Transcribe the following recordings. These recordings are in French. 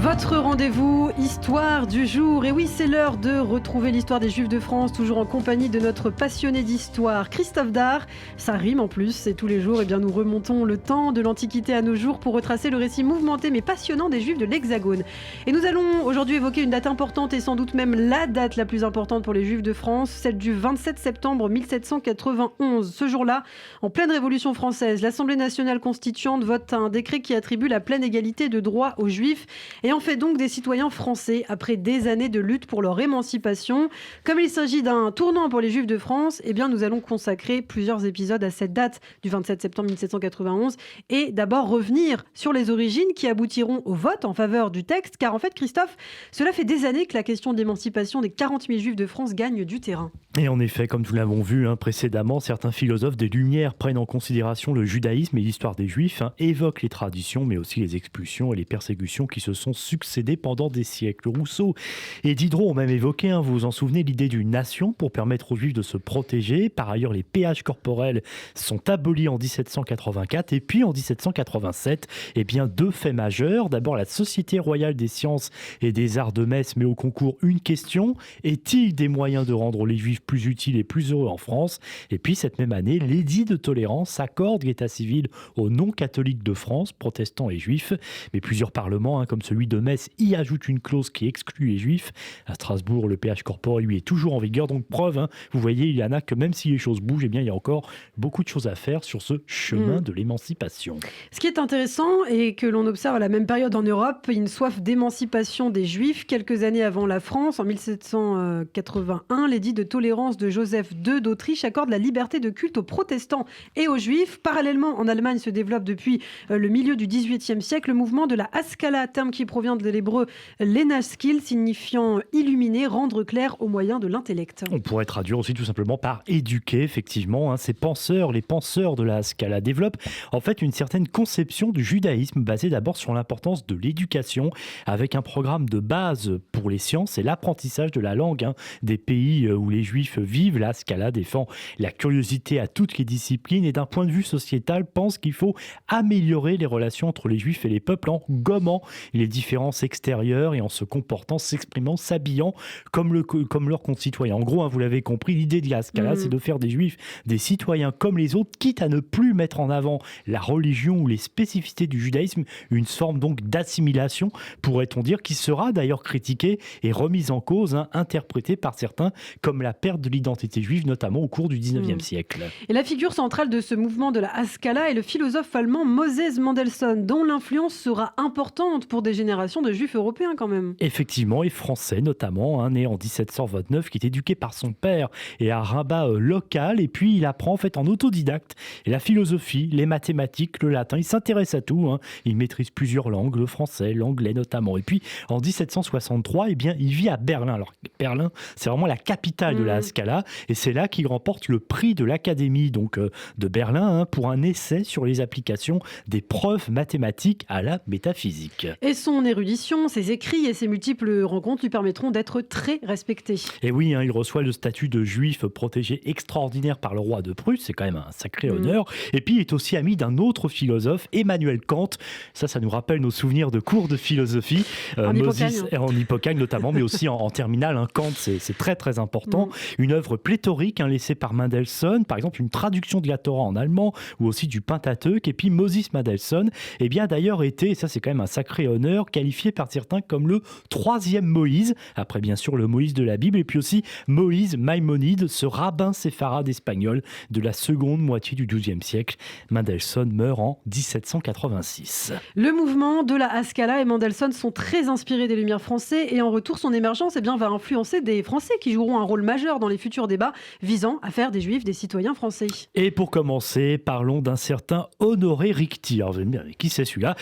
Votre rendez-vous Histoire du jour. Et oui, c'est l'heure de retrouver l'histoire des Juifs de France, toujours en compagnie de notre passionné d'histoire, Christophe Dard. Ça rime en plus, et tous les jours, nous remontons le temps de l'Antiquité à nos jours pour retracer le récit mouvementé mais passionnant des Juifs de l'Hexagone. Et nous allons aujourd'hui évoquer une date importante et sans doute même la date la plus importante pour les Juifs de France, celle du 27 septembre 1791. Ce jour-là, en pleine Révolution française, l'Assemblée nationale constituante vote un décret qui attribue la pleine égalité de droits aux Juifs et en fait donc des citoyens français après des années de lutte pour leur émancipation. Comme il s'agit d'un tournant pour les Juifs de France, nous allons consacrer plusieurs épisodes à cette date du 27 septembre 1791 et d'abord revenir sur les origines qui aboutiront au vote en faveur du texte, car en fait, Christophe, cela fait des années que la question de l'émancipation des 40 000 Juifs de France gagne du terrain. Et en effet, comme nous l'avons vu précédemment, certains philosophes des Lumières prennent en considération le judaïsme et l'histoire des Juifs, évoquent les traditions, mais aussi les expulsions et les persécutions qui se sont succédées pendant des siècles. Rousseau et Diderot ont même évoqué, vous vous en souvenez, l'idée d'une nation pour permettre aux Juifs de se protéger. Par ailleurs, les péages corporels sont abolis en 1784 et puis en 1787, deux faits majeurs. D'abord, la Société royale des sciences et des arts de Metz met au concours une question: est-il des moyens de rendre les Juifs plus utiles et plus heureux en France? Et puis cette même année, l'édit de tolérance accorde l'état civil aux non-catholiques de France, protestants et juifs. Mais plusieurs parlements, comme celui de Metz, y ajoutent une clause qui exclut les Juifs. À Strasbourg, le péage corporel, lui, est toujours en vigueur. Donc preuve, vous voyez, il y en a que même si les choses bougent, il y a encore beaucoup de choses à faire sur ce chemin de l'émancipation. Ce qui est intéressant et que l'on observe à la même période en Europe, une soif d'émancipation des Juifs. Quelques années avant la France, en 1781, l'édit de tolérance de Joseph II d'Autriche accorde la liberté de culte aux protestants et aux Juifs. Parallèlement, en Allemagne se développe depuis le milieu du XVIIIe siècle le mouvement de la Haskalah, terme qui provient de l'hébreu lenaskil, signifiant illuminer, rendre clair au moyen de l'intellect. On pourrait traduire aussi tout simplement par éduquer, effectivement. Ces penseurs, les penseurs de la Haskalah développent en fait une certaine conception du judaïsme basée d'abord sur l'importance de l'éducation, avec un programme de base pour les sciences et l'apprentissage de la langue des pays où les Juifs vivent. La Haskalah défend la curiosité à toutes les disciplines et d'un point de vue sociétal pense qu'il faut améliorer les relations entre les Juifs et les peuples en gommant les différences extérieures et en se comportant, s'exprimant, s'habillant comme leurs concitoyens. En gros, vous l'avez compris, l'idée de la Haskalah, c'est de faire des Juifs des citoyens comme les autres, quitte à ne plus mettre en avant la religion ou les spécificités du judaïsme, une forme donc d'assimilation, pourrait-on dire, qui sera d'ailleurs critiquée et remise en cause, interprétée par certains comme la perte de l'identité juive, notamment au cours du 19e siècle. Et la figure centrale de ce mouvement de la Haskalah est le philosophe allemand Moses Mendelssohn, dont l'influence sera importante pour des générations de Juifs européens quand même. Effectivement, et français notamment, né en 1729, qui est éduqué par son père et un rabbin local, et puis il apprend en fait en autodidacte et la philosophie, les mathématiques, le latin, il s'intéresse à tout, il maîtrise plusieurs langues, le français, l'anglais notamment, et puis en 1763, il vit à Berlin. Alors Berlin, c'est vraiment la capitale de la Haskalah, et c'est là qu'il remporte le prix de l'Académie de Berlin pour un essai sur les applications des preuves mathématiques à la métaphysique. Et son érudition, ses écrits et ses multiples rencontres lui permettront d'être très respecté. Et oui, il reçoit le statut de juif protégé extraordinaire par le roi de Prusse, c'est quand même un sacré honneur. Et puis il est aussi ami d'un autre philosophe, Emmanuel Kant. Ça nous rappelle nos souvenirs de cours de philosophie. En Hippocagne notamment, mais aussi en terminale. Kant, c'est très très important. Une œuvre pléthorique laissée par Mendelssohn, par exemple une traduction de la Torah en allemand ou aussi du Pentateuque. Et puis Moses Mendelssohn, d'ailleurs été, et ça c'est quand même un sacré honneur, qualifié par certains comme le troisième Moïse, après bien sûr le Moïse de la Bible, et puis aussi Moïse Maïmonide, ce rabbin séfarade espagnol de la seconde moitié du XIIe siècle. Mendelssohn meurt en 1786. Le mouvement de la Haskalah et Mendelssohn sont très inspirés des Lumières français et en retour son émergence va influencer des Français qui joueront un rôle majeur dans les futurs débats visant à faire des Juifs des citoyens français. Et pour commencer, parlons d'un certain Honoré Richety. Alors vous allez me dire, qui c'est celui-là ?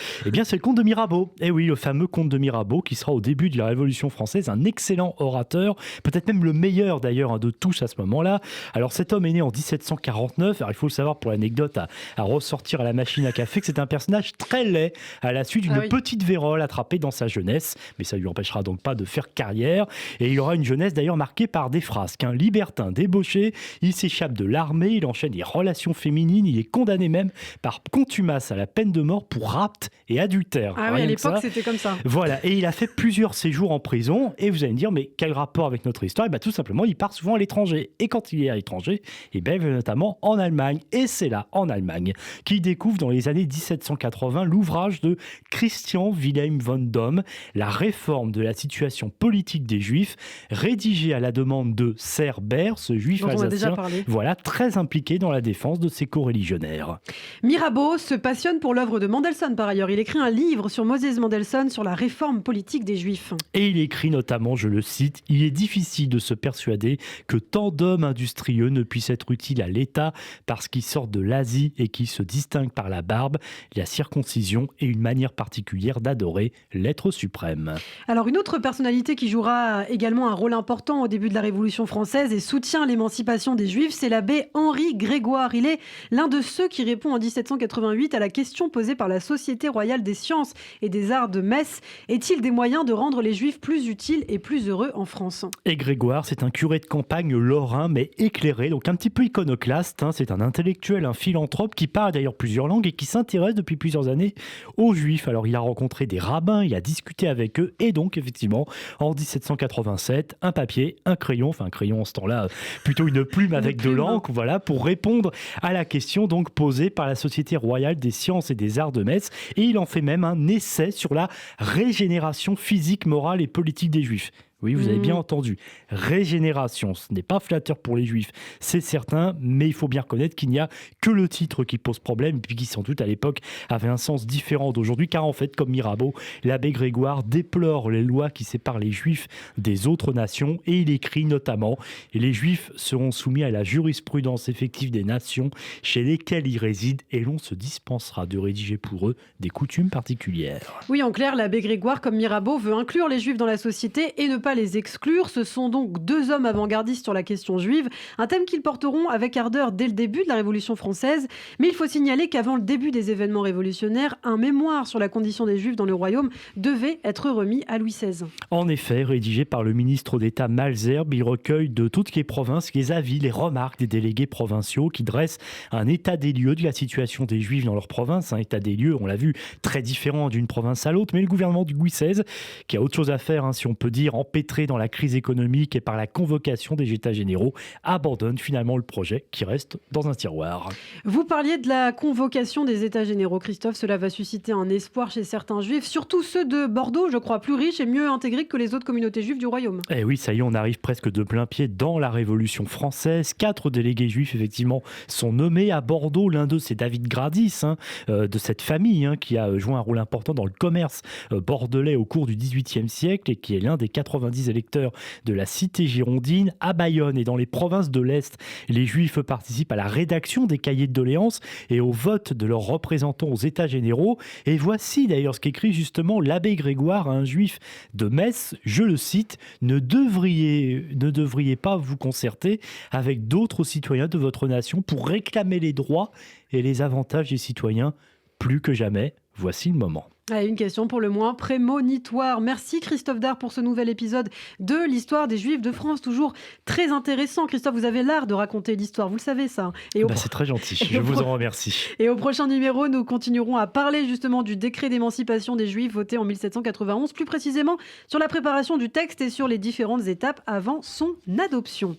C'est le comte de Mirabeau. Et oui, le fameux comte de Mirabeau qui sera au début de la Révolution française un excellent orateur, peut-être même le meilleur d'ailleurs de tous à ce moment-là. Alors cet homme est né en 1749. Alors il faut le savoir pour l'anecdote à ressortir à la machine à café que c'est un personnage très laid à la suite d'une petite vérole attrapée dans sa jeunesse. Mais ça ne lui empêchera donc pas de faire carrière. Et il aura une jeunesse d'ailleurs marquée par des frasques. Libertin, débauché, il s'échappe de l'armée, il enchaîne les relations féminines, il est condamné même par contumace à la peine de mort pour rapt et adultère. Ah oui, à l'époque c'était comme j'aime ça. Voilà, et il a fait plusieurs séjours en prison, et vous allez me dire, mais quel rapport avec notre histoire? Tout simplement, il part souvent à l'étranger, et quand il est à l'étranger, il va notamment en Allemagne, et c'est là, en Allemagne, qu'il découvre dans les années 1780 l'ouvrage de Christian Wilhelm von Dohm, La réforme de la situation politique des Juifs, rédigé à la demande de Cerber, ce juif dont on a déjà alsacien, parlé. voilà, très impliqué dans la défense de ses coreligionnaires. Mirabeau se passionne pour l'œuvre de Mendelssohn par ailleurs. Il écrit un livre sur Moses Mendelssohn sur la réforme politique des Juifs. Et il écrit notamment, je le cite, « Il est difficile de se persuader que tant d'hommes industrieux ne puissent être utiles à l'État parce qu'ils sortent de l'Asie et qu'ils se distinguent par la barbe, la circoncision et une manière particulière d'adorer l'être suprême. » Alors une autre personnalité qui jouera également un rôle important au début de la Révolution française et soutient l'émancipation des Juifs, c'est l'abbé Henri Grégoire. Il est l'un de ceux qui répond en 1788 à la question posée par la Société royale des sciences et des arts de Metz. Est-il des moyens de rendre les Juifs plus utiles et plus heureux en France? Et Grégoire, c'est un curé de campagne lorrain, mais éclairé, donc un petit peu iconoclaste. C'est un intellectuel, un philanthrope qui parle d'ailleurs plusieurs langues et qui s'intéresse depuis plusieurs années aux Juifs. Alors il a rencontré des rabbins, il a discuté avec eux, et donc effectivement, en 1787, un papier, un crayon en ce temps-là, plutôt une plume avec de l'encre, voilà, pour répondre à la question donc posée par la Société royale des sciences et des arts de Metz. Et il en fait même un essai sur la régénération physique, morale et politique des Juifs. Oui, vous avez bien entendu. Régénération, ce n'est pas flatteur pour les Juifs, c'est certain, mais il faut bien reconnaître qu'il n'y a que le titre qui pose problème, et puis qui sans doute à l'époque avait un sens différent d'aujourd'hui, car en fait, comme Mirabeau, l'abbé Grégoire déplore les lois qui séparent les Juifs des autres nations, et il écrit notamment « Les Juifs seront soumis à la jurisprudence effective des nations chez lesquelles ils résident, et l'on se dispensera de rédiger pour eux des coutumes particulières. » Oui, en clair, l'abbé Grégoire, comme Mirabeau, veut inclure les Juifs dans la société et ne pas les exclure. Ce sont donc deux hommes avant-gardistes sur la question juive, un thème qu'ils porteront avec ardeur dès le début de la Révolution française. Mais il faut signaler qu'avant le début des événements révolutionnaires, un mémoire sur la condition des Juifs dans le royaume devait être remis à Louis XVI. En effet, rédigé par le ministre d'État Malesherbes, il recueille de toutes les provinces les avis, les remarques des délégués provinciaux qui dressent un état des lieux de la situation des Juifs dans leur province. Un état des lieux, on l'a vu, très différent d'une province à l'autre, mais le gouvernement du Louis XVI, qui a autre chose à faire, si on peut dire, empêtré dans la crise économique et par la convocation des États généraux, abandonne finalement le projet qui reste dans un tiroir. Vous parliez de la convocation des États généraux, Christophe. Cela va susciter un espoir chez certains Juifs, surtout ceux de Bordeaux, je crois, plus riches et mieux intégrés que les autres communautés juives du royaume. Et oui, ça y est, on arrive presque de plein pied dans la Révolution française. 4 délégués juifs, effectivement, sont nommés à Bordeaux. L'un d'eux, c'est David Gradis, de cette famille qui a joué un rôle important dans le commerce bordelais au cours du XVIIIe siècle et qui est l'un des 90 électeurs de la cité girondine. À Bayonne et dans les provinces de l'Est, les Juifs participent à la rédaction des cahiers de doléances et au vote de leurs représentants aux États généraux. Et voici d'ailleurs ce qu'écrit justement l'abbé Grégoire à un Juif de Metz, je le cite, « Ne devriez pas vous concerter avec d'autres citoyens de votre nation pour réclamer les droits et les avantages des citoyens plus que jamais. Voici le moment. » Une question pour le moins prémonitoire. Merci Christophe Dard pour ce nouvel épisode de l'histoire des Juifs de France. Toujours très intéressant. Christophe, vous avez l'art de raconter l'histoire, vous le savez ça. C'est très gentil, je vous en remercie. Et au prochain numéro, nous continuerons à parler justement du décret d'émancipation des Juifs voté en 1791, plus précisément sur la préparation du texte et sur les différentes étapes avant son adoption.